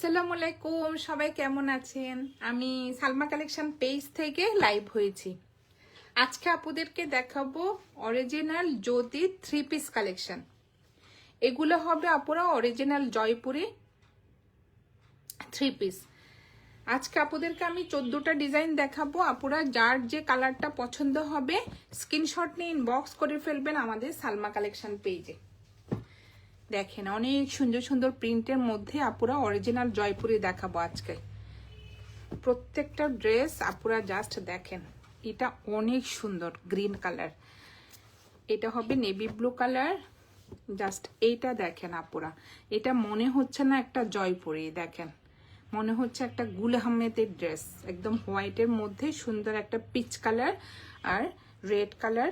আসসালামু আলাইকুম, সবাই কেমন আছেন? আমি সালমা কালেকশন পেজ থেকে লাইভ হয়েছি। আজকে আপুদেরকে দেখাবো অরিজিনাল জ্যোতি 3 পিস কালেকশন। এগুলো হবে আপুরা অরিজিনাল জয়পুরি 3 পিস। আজকে আপুদেরকে আমি 14টা ডিজাইন দেখাবো। আপুরা যার যে কালারটা পছন্দ হবে স্ক্রিনশট নিয়ে ইনবক্স করে ফেলবেন আমাদের সালমা কালেকশন পেজে। দেখেন অনেক সুন্দর সুন্দর প্রিন্টের মধ্যে আপুরা অরিজিনাল জয়পুরি দেখাবো আজকে। প্রত্যেকটা ড্রেস আপুরা জাস্ট দেখেন, এটা অনেক সুন্দর গ্রিন কালার, এটা হবে নেভি ব্লু কালার। জাস্ট এইটা দেখেন আপুরা, এটা মনে হচ্ছে না একটা জয়পুরি, দেখেন মনে হচ্ছে একটা গুল আহমেদের ড্রেস। একদম হোয়াইটের মধ্যে সুন্দর একটা পিচ কালার আর রেড কালার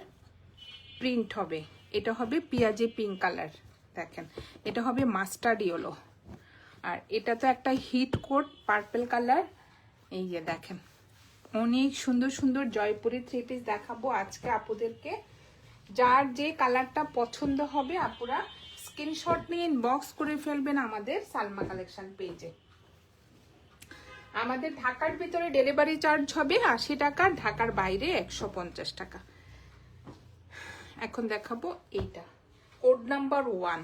প্রিন্ট হবে। এটা হবে পিয়াজি পিঙ্ক কালার, দেখেন এটা হবে মাস্টার্ড ইয়েলো। আর এটা তো একটা হিট কোট পার্পল কালার। এই যে দেখেন অনেক সুন্দর সুন্দর জয়পুরি 3 পিস দেখাবো আজকে আপুদেরকে। যার যে কালারটা পছন্দ হবে আপুরা স্ক্রিনশট নিয়ে ইনবক্স করে ফেলবেন আমাদের সালমা কালেকশন পেজে। আমাদের ঢাকার ভিতরে ডেলিভারি চার্জ হবে 80 টাকা, ঢাকার বাইরে 150 টাকা। এখন দেখাবো এইটা কোড নাম্বার 1।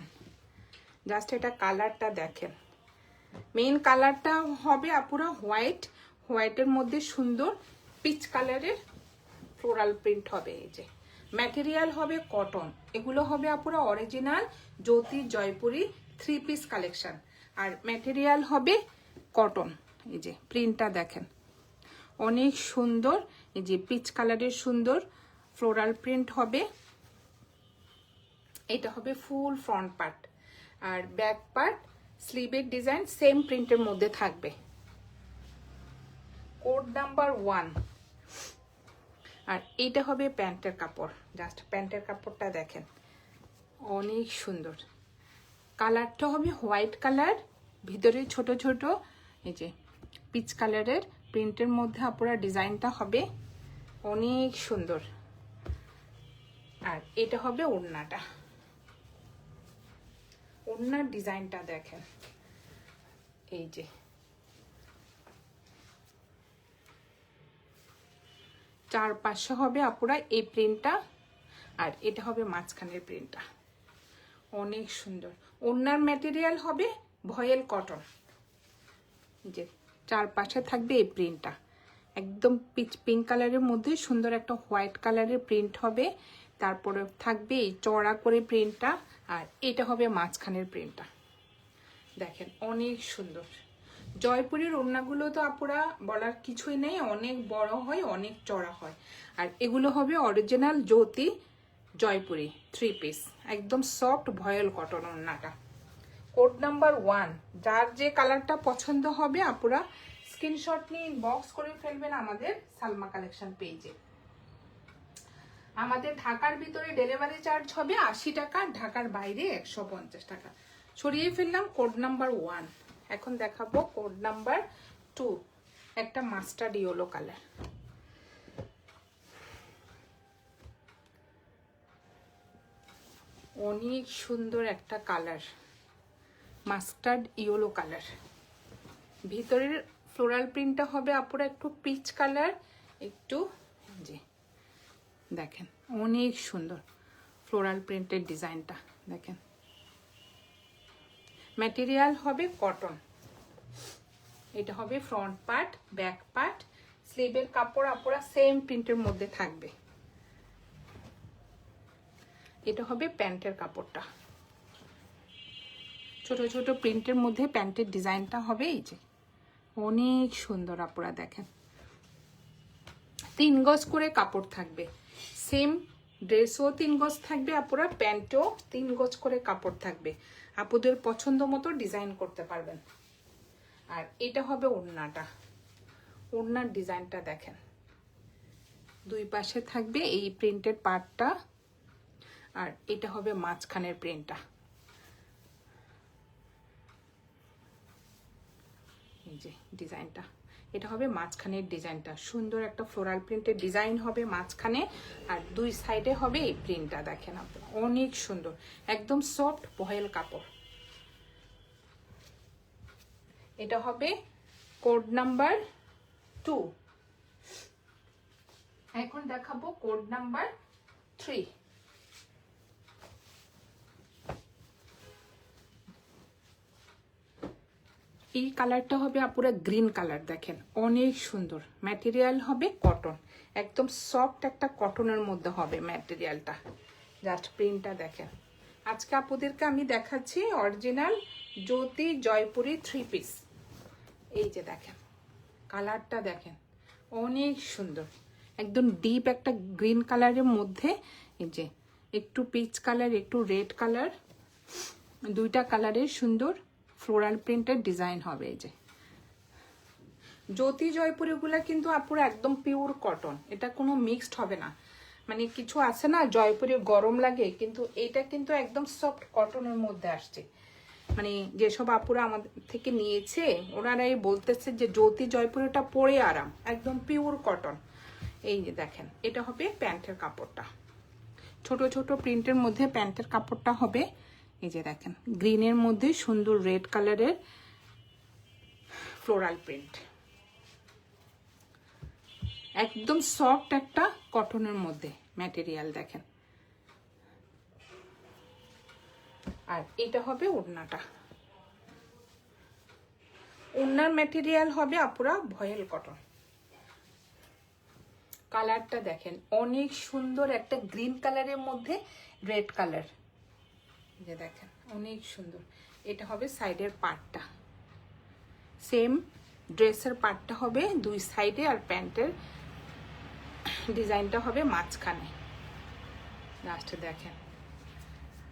জাস্ট এটা কালারটা দেখেন, মেইন কালারটা হবে আপুরা হোয়াইট, হোয়াইটের মধ্যে সুন্দর পিচ কালারের ফ্লোরাল প্রিন্ট হবে। এই যে ম্যাটেরিয়াল হবে কটন। এগুলো হবে আপুরা অরিজিনাল জ্যোতি জয়পুরি 3 পিস কালেকশন, আর ম্যাটেরিয়াল হবে কটন। এই যে প্রিন্টটা দেখেন অনেক সুন্দর, এই যে পিচ কালারের সুন্দর ফ্লোরাল প্রিন্ট হবে। এটা হবে ফুল ফ্রন্ট পার্ট, আর ব্যাক পার্ট স্লিভের ডিজাইন সেম প্রিন্টের মধ্যে থাকবে। Code number 1। আর এইটা হবে প্যান্টের কাপড়। জাস্ট প্যান্টের কাপড়টা দেখেন অনেক সুন্দর। কালারটা হবে হোয়াইট কালার, ভিতরে ছোট ছোট এই যে পিচ কালারের প্রিন্টের মধ্যে আপুরা ডিজাইনটা হবে অনেক সুন্দর। আর এটা হবে ওড়নাটা, ওড়নার ডিজাইনটা দেখেন এই যে চারপাশে হবে আপুরা এই প্রিন্টটা, আর এটা হবে মাঝখানের প্রিন্টটা অনেক সুন্দর। ওড়নার ম্যাটেরিয়াল হবে ভয়েল কটন। যে চারপাশে থাকবে এই প্রিন্টটা একদম পিচ পিঙ্ক কালারের মধ্যে সুন্দর একটা হোয়াইট কালারের প্রিন্ট হবে। তারপরে থাকবে এই চড়া করে প্রিন্টটা, আর এটা হবে মাঝখানের প্রিন্টটা। দেখেন অনেক সুন্দর। জয়পুরের ওড়নাগুলো তো আপুরা বলার কিছুই নেই, অনেক বড় হয় অনেক চড়া হয়। আর এগুলো হবে অরিজিনাল জ্যোতি জয়পুরি 3 পিস, একদম সফট ভয়েল কটন ওড়নাটা। Code number 1। যার যে কালারটা পছন্দ হবে আপুরা স্ক্রিনশট নিয়ে ইনবক্স করে ফেলবেন আমাদের সালমা কালেকশন পেজে। আমাদের ঢাকার ভিতরে ডেলিভারি চার্জ হবে 80 টাকা, ঢাকার বাইরে 150 টাকা। সরিয়ে ফেললাম কোড নাম্বার 1। এখন দেখাবো কোড নাম্বার 2, একটা মাস্টার্ড ইয়েলো কালার। অনেক সুন্দর একটা কালার, মাস্টার্ড ইয়েলো কালার। ভিতরের ফ্লোরাল প্রিন্টটা হবে আপুরা একটু পিচ কালার, একটু যে দেখেন অনেক সুন্দর ফ্লোরাল প্রিন্টের ডিজাইনটা দেখেন। ম্যাটেরিয়াল হবে কটন। এটা হবে ফ্রন্ট পার্ট, ব্যাক পার্ট, স্লিভের কাপড় আপুরা সেম প্রিন্টের মধ্যে থাকবে। এটা হবে প্যান্টের কাপড়টা, ছোট ছোট প্রিন্টের মধ্যে প্যান্টের ডিজাইনটা হবে। এই যে অনেক সুন্দর আপুরা দেখেন 3 গজ করে কাপড় থাকবে। সেম ড্রেসও 3 গজ থাকবে আপুরা, প্যান্টও 3 গজ করে কাপড় থাকবে। আপুদের পছন্দ মতো ডিজাইন করতে পারবেন। আর এটা হবে ওড়নাটা, ওড়নার ডিজাইনটা দেখেন দুই পাশে থাকবে এই প্রিন্টেড পার্টটা, আর এটা হবে মাঝখানের প্রিন্টটা। এই যে ডিজাইনটা, এটা হবে মাঝখানের ডিজাইনটা, সুন্দর একটা ফ্লোরাল প্রিন্টের ডিজাইন হবে মাঝখানে, আর দুই সাইডে হবে এই প্রিন্টটা দেখেন আপনারা অনেক সুন্দর, একদম সফট ভয়েল কাপড়। এটা হবে কোড নাম্বার 2। এখন দেখাবো কোড নাম্বার 3। এই কালারটা হবে আপুরা গ্রিন কালার, দেখেন অনেক সুন্দর। ম্যাটেরিয়াল হবে কটন, একদম সফট একটা কটনের মধ্যে হবে ম্যাটেরিয়ালটা। জাস্ট প্রিন্টটা দেখেন। আজকে আপুদেরকে আমি দেখাচ্ছি অরিজিনাল জ্যোতি জয়পুরি 3 পিস। এই যে দেখেন কালারটা দেখেন অনেক সুন্দর, একদম ডিপ একটা গ্রিন কালারের মধ্যে এই যে একটু পিচ কালার, একটু রেড কালার, দুইটা কালারের সুন্দর ফ্লোরাল প্রিন্টের ডিজাইন হবে। এই যে জ্যোতি জয়পুরিগুলা কিন্তু আপুরা একদম পিওর কটন, এটা কোনো মিক্সড হবে না। মানে কিছু আছে না জয়পুরি গরম লাগে, কিন্তু এটা কিন্তু একদম সফট কটনের মধ্যে আসছে। মানে যেসব আপুরা আমাদের থেকে নিয়েছে ওনারাই বলতেছে যে জ্যোতি জয়পুরিটা পরে আরাম, একদম পিওর কটন। এই যে দেখেন এটা হবে প্যান্টের কাপড়টা, ছোট ছোট প্রিন্টের মধ্যে প্যান্টের কাপড়টা হবে। এই যে দেখেন গ্রিনের মধ্যে সুন্দর রেড কালারের ফ্লোরাল প্রিন্ট, একদম সফট একটা কটনের মধ্যে ম্যাটেরিয়াল দেখেন। আর এটা হবে ওড়নাটা, ওড়নার ম্যাটেরিয়াল হবে আপুরা ভয়েল কটন। কালারটা দেখেন অনেক সুন্দর, একটা গ্রিন কালারের মধ্যে রেড কালার, যে দেখেন অনেক সুন্দর। এটা হবে সাইডের পার্টটা, সেম ড্রেসের পার্টটা হবে দুই সাইডে, আর প্যান্টের ডিজাইনটা হবে মাঝখানে। লাস্টে দেখেন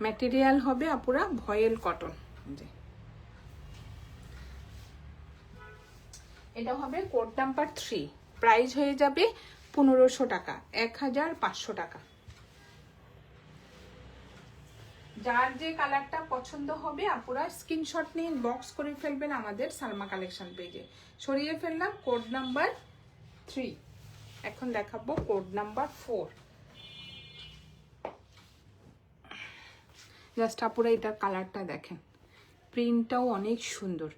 ম্যাটেরিয়াল হবে আপুরা ভয়েল কটন। এটা হবে কোড নাম্বার 3, প্রাইস হয়ে যাবে 1500 টাকা, 1500 টাকা। যার যে কালারটা পছন্দ হবে আপুরা স্ক্রিনশট নিয়ে বক্স করে ফেলবেন আমাদের সালমা কালেকশন পেজে। সরিয়ে ফেললাম কোড নাম্বার 3। এখন দেখাবো কোড নাম্বার 4। জাস্ট আপুরা এটার কালারটা দেখেন, প্রিন্টটাও অনেক সুন্দর।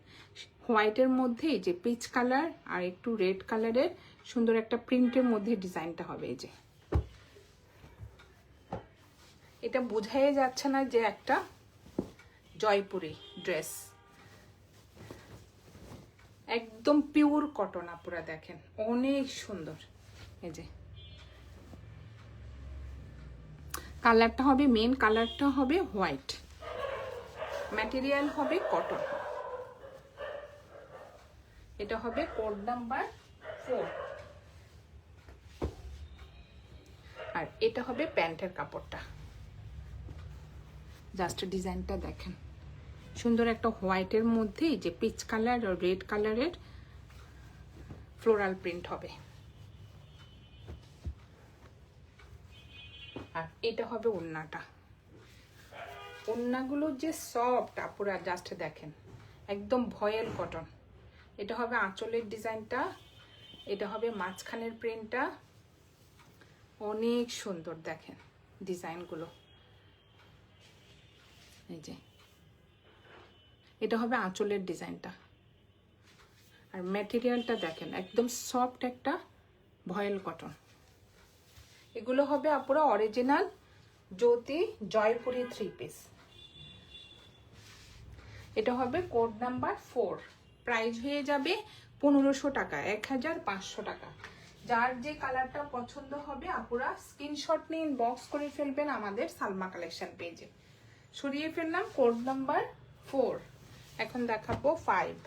হোয়াইটের মধ্যে এই যে পিচ কালার আর একটু রেড কালারের সুন্দর একটা প্রিন্টের মধ্যে ডিজাইনটা হবে। এই যে এটা বোঝাই যাচ্ছে না যে একটা জয়পুরি ড্রেস, একদম পিওর কটন আপুরা দেখেন অনেক সুন্দর। এই যে কালারটা হবে, মেন কালারটা হবে হোয়াইট, ম্যাটেরিয়াল হবে কটন। এটা হবে কোড নাম্বার 4। আর এটা হবে প্যান্টের কাপড়টা। জাস্ট ডিজাইনটা দেখেন সুন্দর, একটা হোয়াইটের মধ্যে যে পিচ কালার আর রেড কালারের ফ্লোরাল প্রিন্ট হবে। আর এটা হবে ওড়নাটা, ওড়নাগুলো যে সফট আপুরা জাস্ট দেখেন একদম ভয়েল কটন। এটা হবে আঁচলের ডিজাইনটা, এটা হবে মাঝখানের প্রিন্টটা, অনেক সুন্দর দেখেন ডিজাইনগুলো। এই যে এটা হবে আঁচলের ডিজাইনটা, আর ম্যাটেরিয়ালটা দেখেন একদম সফট একটা ভয়েল কটন। এগুলো হবে আপুরা অরিজিনাল জ্যোতি জয়পুরি 3 পিস। এটা হবে কোড নাম্বার 4, প্রাইস হয়ে যাবে 1500 টাকা, 1500 টাকা। যার যে কালারটা পছন্দ হবে আপুরা স্ক্রিনশট নিয়ে ইনবক্স করে ফেলবেন আমাদের সালমা কালেকশন পেজে। সরিয়ে ফেললাম কোড নাম্বার 4। এখন দেখাবো 5।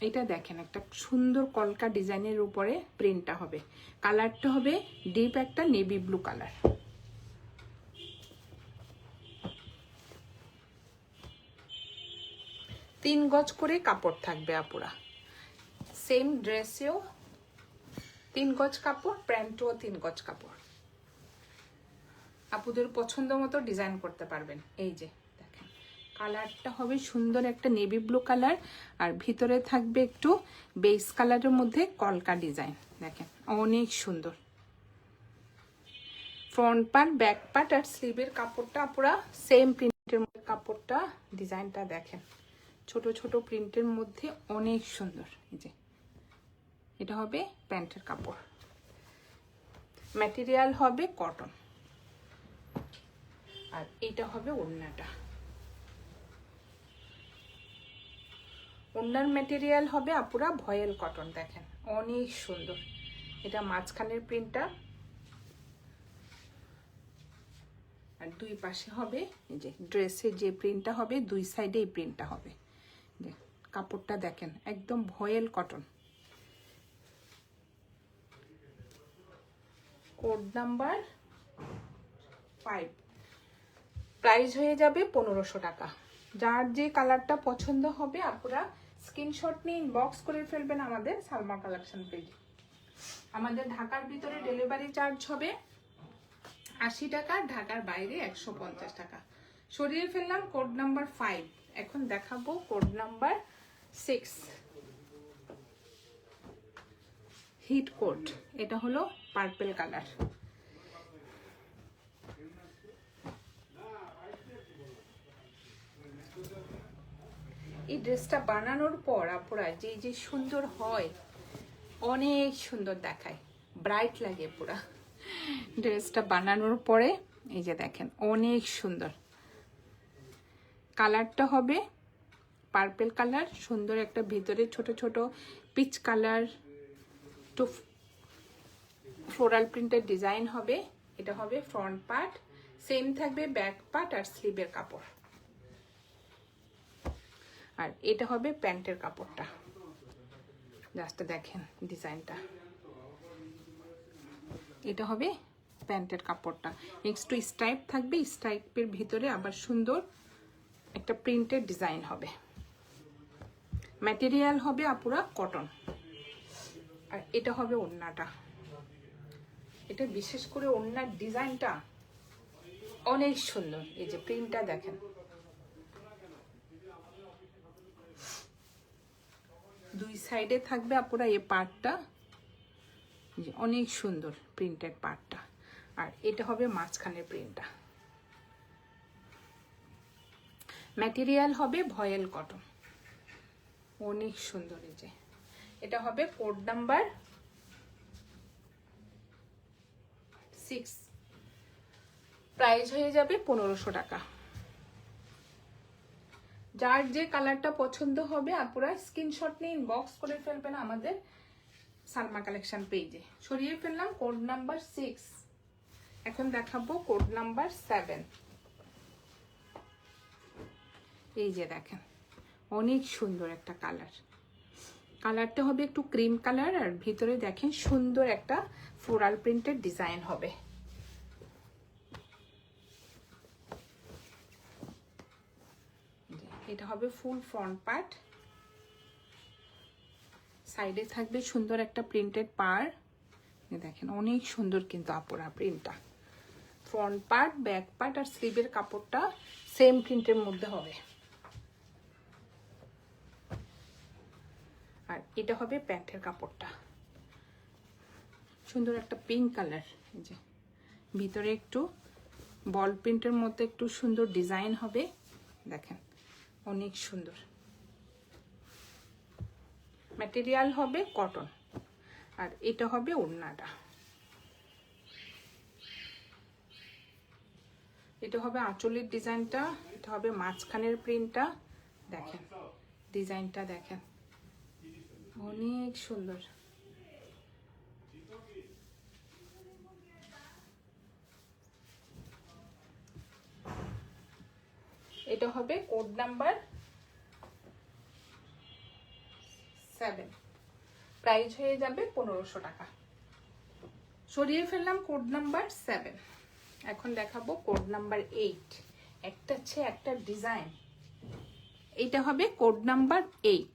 এটা দেখেন একটা সুন্দর কলকা ডিজাইনের উপরে প্রিন্টটা হবে, কালারটা হবে ডিপ একটা নেভি ব্লু কালার। তিন গজ করে কাপড় থাকবে আপুরা, সেম ড্রেসেও 3 গজ কাপড়, প্যান্টও 3 গজ কাপড়। আপুদের পছন্দ মতো ডিজাইন করতে পারবেন। এই যে দেখেন কালারটা হবে সুন্দর একটা নেভি ব্লু কালার, আর ভিতরে থাকবে একটু বেস কালারের মধ্যে কলকা ডিজাইন। দেখেন অনেক সুন্দর। ফ্রন্ট পার্ট, ব্যাক পার্ট আর স্লিভের কাপড়টা পুরা সেম প্রিন্ট। কাপড়টা ডিজাইনটা দেখেন, ছোট ছোট প্রিন্টের মধ্যে অনেক সুন্দর। এই যে এটা হবে প্যান্টের কাপড়, ম্যাটেরিয়াল হবে কটন, আর এটা হবে ওড়নাটা। ওড়নার ম্যাটেরিয়াল হবে আপুরা ভয়েল কটন, দেখেন অনেক সুন্দর। এটা মাঝখানের প্রিন্টটা, আর দুই পাশে হবে এই যে ড্রেসের যে প্রিন্টটা হবে, দুই সাইডে এই প্রিন্টটা হবে। কাপড়টা দেখেন একদম ভয়েল কটন। কোড নাম্বার 5, প্রাইস হয়ে যাবে 1500 টাকা। যার যে কালারটা পছন্দ হবে আপনারা স্ক্রিনশট নিয়ে ইনবক্স করে ফেলবেন আমাদের সালমা কালেকশন পেজে। আমাদের ঢাকার ভিতরে ডেলিভারি চার্জ হবে 80 টাকা, ঢাকার বাইরে 150 টাকা। সরিয়ে ফেললাম কোড নাম্বার 5, এখন দেখাবো কোড নাম্বার 6 হিট কোট। এটা হলো পার্পল কালার। এই ড্রেসটা বানানোর পর আপনারা যে সুন্দর হয়, অনেক সুন্দর দেখায়, ব্রাইট লাগে পুরা। ড্রেসটা বানানোর পরে এই যে দেখেন অনেক সুন্দর। কালারটা হবে পার্পল কালার, সুন্দর একটা ভিতরে ছোট ছোট পিচ কালার টু ফ্লোরাল প্রিন্টের ডিজাইন হবে। এটা হবে ফ্রন্ট পার্ট, সেম থাকবে ব্যাক পার্ট আর স্লিভের কাপড়। আর এটা হবে প্যান্টের কাপড়টা, জাস্ট দেখেন ডিজাইনটা। এটা হবে প্যান্টের কাপড়টা, নেক্সট স্ট্রাইপ থাকবে, স্ট্রাইপের ভিতরে আবার সুন্দর একটা প্রিন্টের ডিজাইন হবে। ম্যাটেরিয়াল হবে আপুরা কটন। আর এটা হবে ওড়নাটা। এটা বিশেষ করে ওড়নার ডিজাইনটা অনেক সুন্দর। এই যে প্রিন্টটা দেখেন, দুই সাইডে থাকবে আপুরা এই পার্টটা, অনেক সুন্দর প্রিন্টেড পার্টটা। আর এটা হবে মাঝখানের প্রিন্টটা। ম্যাটেরিয়াল হবে ভয়েল কটন, অনেক সুন্দর। এই যে এটা হবে কোড নাম্বার 6, প্রাইস হয়ে যাবে 1500 টাকা। যার যে কালারটা পছন্দ হবে আপনারা স্ক্রিনশট নিয়ে ইনবক্স করে ফেলবেন আমাদের সালমা কালেকশন পেজে। সরিয়ে ফেললাম কোড নাম্বার 6, এখন দেখাবো কোড নাম্বার 7। এই যে দেখেন অনেক সুন্দর একটা কালার। কালারটা হবে একটু ক্রিম কালার, আর ভিতরে দেখেন সুন্দর একটা ফ্লোরাল প্রিন্টের ডিজাইন হবে। এটা হবে ফুল ফ্রন্ট পার্ট, সাইডে থাকবে সুন্দর একটা প্রিন্টেড পার। দেখেন অনেক সুন্দর কিন্তু আপুরা প্রিন্টটা। ফ্রন্ট পার্ট, ব্যাক পার্ট আর স্লিভের কাপড়টা সেম প্রিন্টের মধ্যে হবে। আর এটা হবে প্যান্টের কাপড়টা, সুন্দর একটা পিঙ্ক কালার। এই যে ভিতরে একটু বল প্রিন্টের মধ্যে একটু সুন্দর ডিজাইন হবে, দেখেন অনেক সুন্দর। ম্যাটেরিয়াল হবে কটন। আর এটা হবে ওড়নাটা। এটা হবে আঁচলের ডিজাইনটা, এটা হবে মাঝখানের প্রিন্টটা। দেখেন ডিজাইনটা দেখেন অনেক সুন্দর। এটা হবে কোড নাম্বার 7, প্রাইস হয়ে যাবে 1500 টাকা। সরিয়ে ফেললাম কোড নাম্বার 7, এখন দেখাবো কোড নাম্বার 8। একটা আছে একটা ডিজাইন, এটা হবে কোড নাম্বার 8।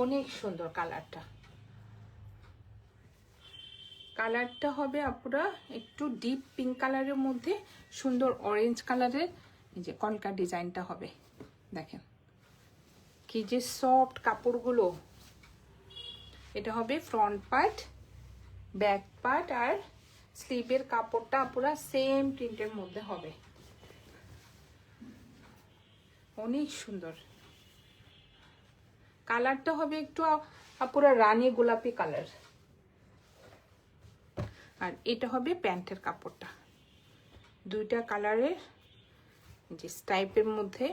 অনেক সুন্দর কালারটা। কালারটা হবে আপুরা একটু ডিপ পিঙ্ক কালারের মধ্যে সুন্দর অরেঞ্জ কালারের। এই যে কলকা ডিজাইনটা হবে, দেখেন কি যে সফট কাপড়গুলো। এটা হবে ফ্রন্ট পার্ট, ব্যাক পার্ট, আর স্লিভের কাপড়টা পুরো সেম প্রিন্টের মধ্যে হবে। অনেক সুন্দর। কালারটা হবে একটু পুরো রানী গোলাপি কালার। আর এটা হবে প্যান্টের কাপড়টা, দুইটা কালারের যে স্টাইপের মধ্যে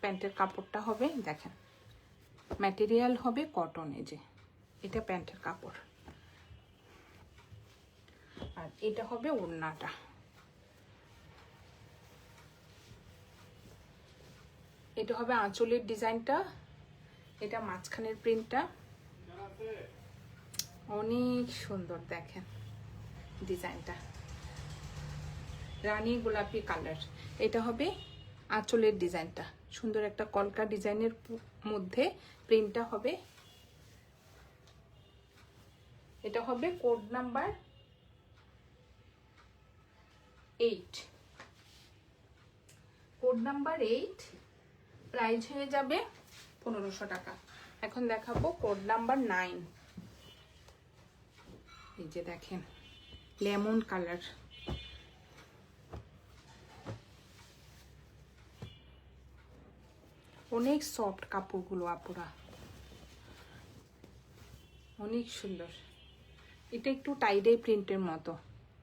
প্যান্টের কাপড়টা হবে। দেখেন ম্যাটেরিয়াল হবে কটন। এই যে এটা প্যান্টের কাপড়, আর এটা হবে ওড়নাটা। এটা হবে আঁচলের ডিজাইনটা, এটা মাঝখানের প্রিন্টটা। অনেক সুন্দর দেখেন ডিজাইনটা, রানী গোলাপি কালার। এটা হবে আঁচলের ডিজাইনটা, সুন্দর একটা কলকা ডিজাইনের মধ্যে প্রিন্টটা হবে। এটা হবে code number 8, code number 8, price হয়ে যাবে 1500 টাকা। এখন দেখাবো কোড নাম্বার 9। এই যে দেখেন লেমন কালার, অনেক সফট কাপড়গুলো আপুরা, অনেক সুন্দর। এটা একটু টাইডাই প্রিন্টের মতো।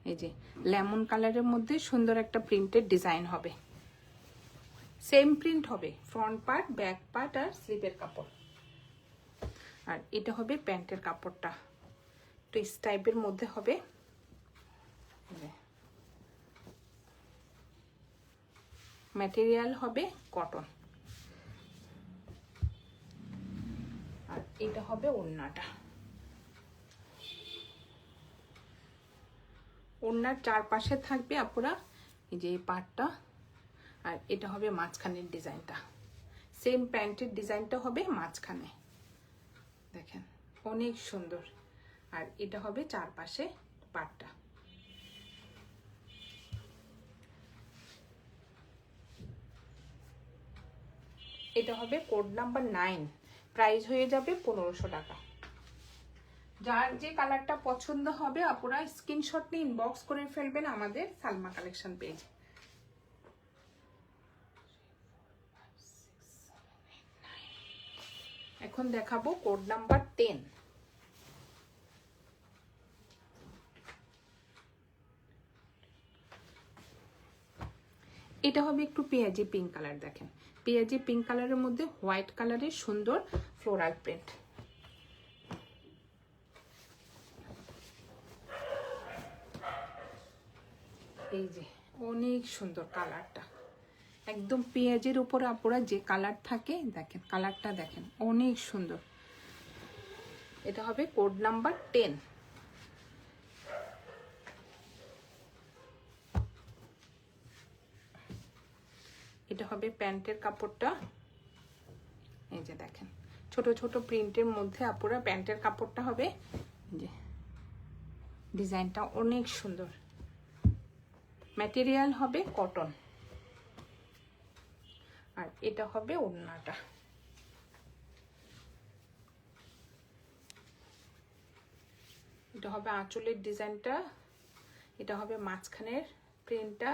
এই যে লেমন কালারের মধ্যে সুন্দর একটা প্রিন্টের ডিজাইন হবে, সেম প্রিন্ট হবে ফ্রন্ট পার্ট, ব্যাক পার্ট আর স্লিভের কাপড়। আর এটা হবে প্যান্টের কাপড়টা, তো এই টাইপের মধ্যে হবে। ম্যাটেরিয়াল হবে কটন। আর এটা হবে ওড়নাটা, ওড়নার চারপাশে থাকবে আপুরা এই যে এই পার্টটা, আর এটা হবে মাঝখানের ডিজাইনটা, সেম প্যান্টের ডিজাইনটা হবে মাঝখানে। দেখেন অনেক সুন্দর। আর এটা হবে চারপাশে পার্টটা। এটা হবে কোড নাম্বার 9, প্রাইস হয়ে যাবে 1500 টাকা। যার যে কালারটা পছন্দ হবে আপনারা স্ক্রিনশট নিয়ে ইনবক্স করে ফেলবেন আমাদের সালমা কালেকশন পেজ। এখন দেখাবো কোড নাম্বার 10। এটা হবে একটু পেঁয়াজি পিঙ্ক কালার। দেখেন পেঁয়াজি পিঙ্ক কালারের মধ্যে হোয়াইট কালারের সুন্দর ফ্লোরাল প্রিন্ট। এই যে অনেক সুন্দর কালারটা, একদম পেঁয়াজের উপরে আপনারা যে কালার থাকে দেখেন, কালারটা দেখেন অনেক সুন্দর। এটা হবে কোড নাম্বার 10। এটা হবে প্যান্টের কাপড়টা। এই যে দেখেন ছোট ছোট প্রিন্টের মধ্যে আপনারা প্যান্টের কাপড়টা হবে। যে ডিজাইনটা অনেক সুন্দর, ম্যাটেরিয়াল হবে কটন। আর এটা হবে ওড়নাটা। এটা হবে আঁচলের ডিজাইনটা, এটা হবে মাঝখানের প্রিন্টটা,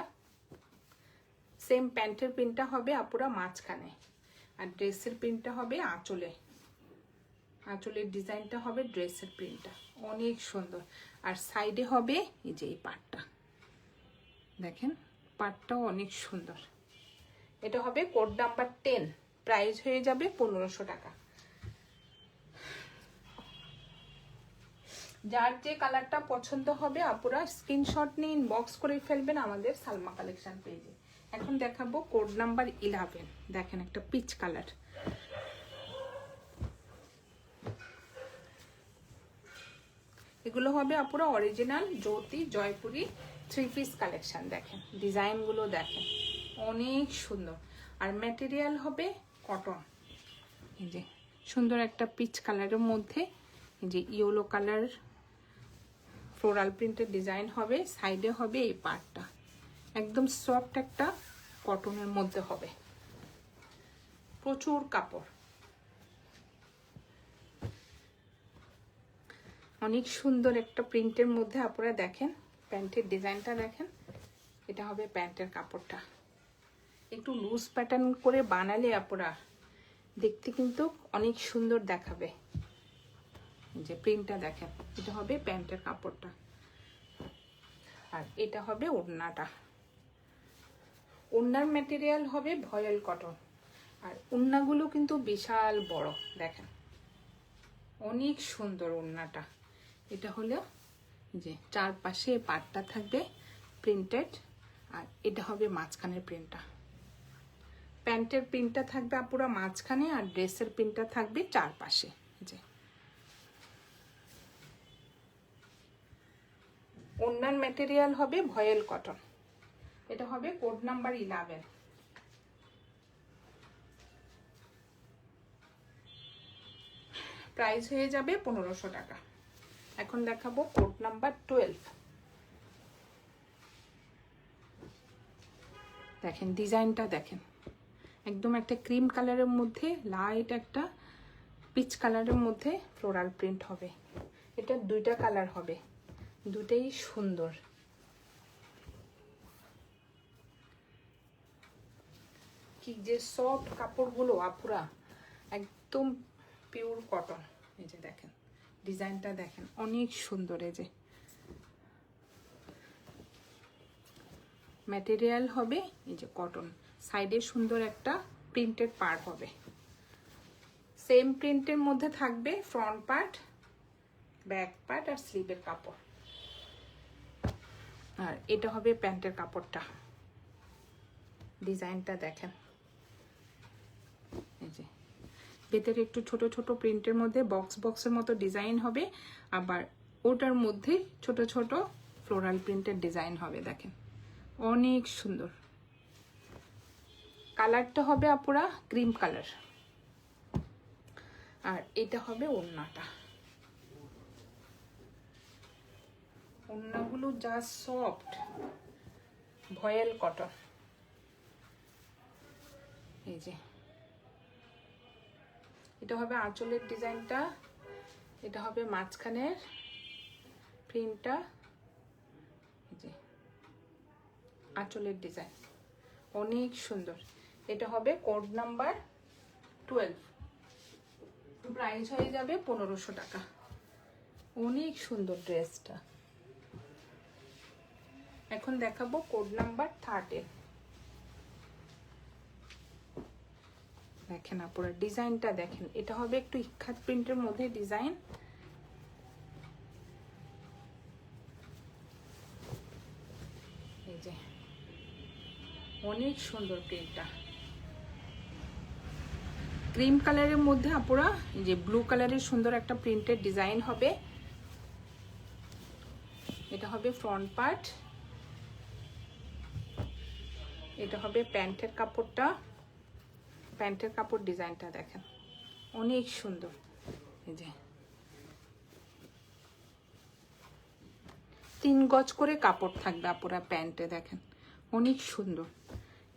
সেম প্যান্টের প্রিন্টটা হবে আপুরা মাঝখানে, আর ড্রেসের প্রিন্টটা হবে আঁচলে, আঁচলের ডিজাইনটা হবে ড্রেসের প্রিন্টটা। অনেক সুন্দর। আর সাইডে হবে এই যে এই পার্টটা, দেখেন পার্টটাও অনেক সুন্দর। এটা হবে কোড নাম্বার 10, প্রাইস হয়ে যাবে 1500 টাকা। যার যে কালারটা পছন্দ হবে আপুরা স্ক্রিনশট নিয়ে ইনবক্স করে ফেলবেন আমাদের সালমা কালেকশন পেজে। এখন দেখাবো কোড নাম্বার 11। দেখেন একটা পিচ কালার, এগুলো হবে আপুরা অরিজিনাল জ্যোতি জয়পুরি 3 পিস কালেকশন। দেখেন ডিজাইনগুলো দেখেন অনেক সুন্দর। আর ম্যাটেরিয়াল হবে কটন। এই যে সুন্দর একটা পিচ কালারের মধ্যে এই যে ইয়েলো কালার ফ্লোরাল প্রিন্টের ডিজাইন হবে। সাইডে হবে এই পার্টটা, একদম সফট একটা কটনের মধ্যে হবে, প্রচুর কাপড়। অনেক সুন্দর একটা প্রিন্টের মধ্যে আপনারা দেখেন, প্যান্টের ডিজাইনটা দেখেন। এটা হবে প্যান্টের কাপড়টা। একটু লুজ প্যাটার্ন করে বানালে আপনারা দেখতে কিন্তু অনেক সুন্দর দেখাবে। যে প্রিন্টটা দেখেন, এটা হবে প্যান্টের কাপড়টা। আর এটা হবে ওড়নাটা। ওড়নার ম্যাটেরিয়াল হবে ভয়েল কটন। আর ওড়নাগুলো কিন্তু বিশাল বড়, দেখেন অনেক সুন্দর ওড়নাটা। এটা হলো যে চারপাশে পাটটা থাকবে প্রিন্টেড, আর এটা হবে মাঝখানের প্রিন্টটা। প্যান্টের প্রিন্টটা থাকবে পুরো মাঝখানে, আর ড্রেসের প্রিন্টটা থাকবে চারপাশে। যে ওড়নার ম্যাটেরিয়াল হবে ভয়েল কটন। এটা হবে কোড নাম্বার 11। প্রাইস হয়ে যাবে 1500 টাকা। এখন দেখাবো কোড নাম্বার 12। দেখেন ডিজাইনটা দেখেন, একদম একটা ক্রিম কালারের মধ্যে লাইট একটা পিচ কালারের মধ্যে ফ্লোরাল প্রিন্ট হবে। এটা দুইটা কালার হবে, দুটেই সুন্দর। কি যে সফট কাপড়গুলো আপুরা, একদম পিওর কটন। এই যে দেখেন ডিজাইনটা দেখেন, অনেক সুন্দর। এই যে ম্যাটেরিয়াল হবে এই যে কটন, সাইডে সুন্দর একটা প্রিন্টেড পার্ট হবে। সেম প্রিন্টের মধ্যে থাকবে ফ্রন্ট পার্ট, ব্যাক পার্ট আর স্লিভের কাপড়। আর এটা হবে প্যান্টের কাপড়টা। ডিজাইনটা দেখেন, এই যে ভেতরে একটু ছোট ছোট প্রিন্টের মধ্যে বক্সের মতো ডিজাইন হবে, আবার ওটার মধ্যে ছোট ছোট ফ্লোরাল প্রিন্টের ডিজাইন হবে। দেখেন অনেক সুন্দর। কালারটা হবে আপুরা ক্রিম কালার। আর এটা হবে ওড়নাটা। ওড়নাগুলো যা সফট, ভয়েল কটন। এই যে এটা হবে আঁচলের ডিজাইনটা, এটা হবে মাঝখানের প্রিন্টটা। এই যে আঁচলের ডিজাইন অনেক সুন্দর। এটা হবে কোড নাম্বার 12। প্রাইস হয়ে যাবে 1500 টাকা। অনেক সুন্দর ড্রেসটা। এখন দেখাবো কোড নাম্বার 13। দেখেন আপুরা ডিজাইনটা দেখেন, এটা হবে একটু ইক্কাত প্রিন্টের মধ্যে ডিজাইন। এই যে অনেক সুন্দর প্রিন্টটা। ক্রিম কালারের মধ্যে আপুরা এই যে ব্লু কালারের সুন্দর একটা প্রিন্টের ডিজাইন হবে। এটা হবে ফ্রন্ট পার্ট, এটা হবে প্যান্টের কাপড়টা। প্যান্টের কাপড় ডিজাইনটা দেখেন অনেক সুন্দর। এই যে 3 গজ করে কাপড় থাকবে আপুরা প্যান্টে। দেখেন অনেক সুন্দর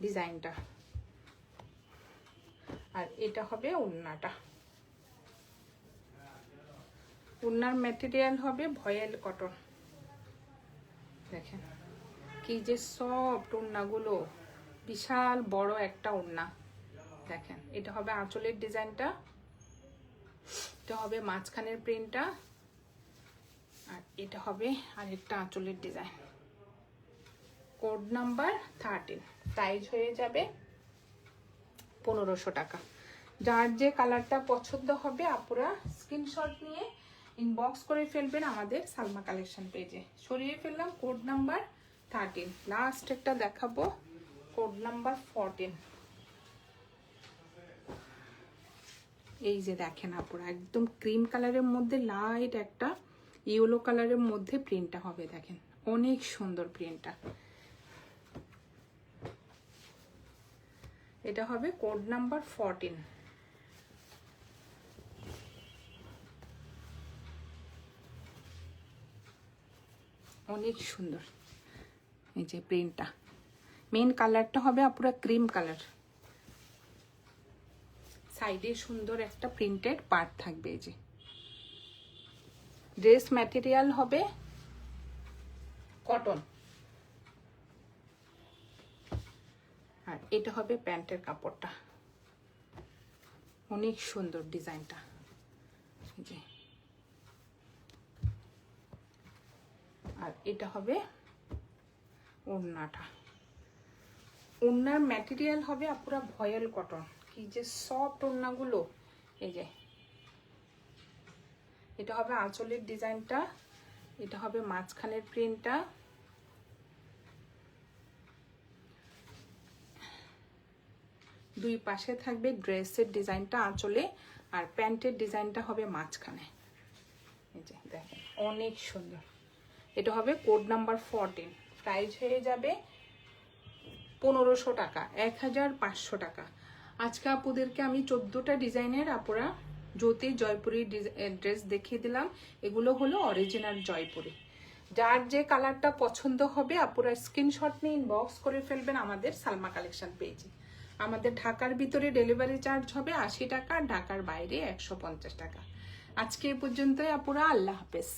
ডিজাইনটা। আর এটা হবে ওড়নাটা। ওড়নার ম্যাটেরিয়াল হবে ভয়েল কটন। দেখেন কি যে সফট ওড়নাগুলো, বিশাল বড় একটা ওড়না। দেখেন এটা হবে আঁচলের ডিজাইনটা, এটা হবে মাঝখানের প্রিন্টটা, আর এটা হবে আরেকটা আঁচলের ডিজাইন। Code number 13। প্রাইস হয়ে যাবে 1500 টাকা। যার যে কালারটা পছন্দ হবে আপুরা স্ক্রিনশট নিয়ে ইনবক্স করে ফেলবেন আমাদের সালমা কালেকশন পেজে। সরিয়ে ফেললাম কোড নাম্বার 13। লাস্ট একটা দেখাবো কোড নাম্বার 14। এই যে দেখেন আপুরা একদম ক্রিম কালারের মধ্যে লাইট একটা ইয়েলো কালারের মধ্যে প্রিন্টটা হবে। দেখেন অনেক সুন্দর প্রিন্টটা। এটা হবে কোড নাম্বার 14। অনেক সুন্দর এই যে প্রিন্টটা। মেইন কালারটা হবে পুরো ক্রিম কালার। সাইডে সুন্দর একটা প্রিন্টেড পার্ট থাকবে। এই যে ড্রেস ম্যাটেরিয়াল হবে কটন, আর এটা হবে প্যান্টের কাপড়টা। অনেক সুন্দর ডিজাইনটা, আর এটা হবে ওড়নাটা। ওড়নার ম্যাটেরিয়াল হবে পুরা ভয়েল কটন, কি যে সফট ওড়নাগুলো। এই যে এটা হবে আঁচলের ডিজাইনটা, এটা হবে মাঝখানের প্রিন্টটা, দুই পাশে থাকবে ড্রেসের ডিজাইনটা আঁচলে, আর প্যান্টের ডিজাইনটা হবে মাঝখানে। এই যে দেখেন অনেক সুন্দর। এটা হবে কোড নাম্বার 14, প্রাইস হয়ে যাবে 1500 টাকা, 1500 টাকা। আজকে আপুদেরকে আমি 14টা ডিজাইনের আপুরা জ্যোতি জয়পুরি ড্রেস দেখিয়ে দিলাম। এগুলো হলো অরিজিনাল জয়পুরি। যার যে কালারটা পছন্দ হবে আপুরা স্ক্রিনশট নিয়ে ইনবক্স করে ফেলবেন আমাদের সালমা কালেকশন পেজে। আমাদের ঢাকার ভিতরে ডেলিভারি চার্জ হবে 80 টাকা, ঢাকার বাইরে 150 টাকা। আজকে এ পর্যন্তই আপুরা, আল্লাহ হাফেজ।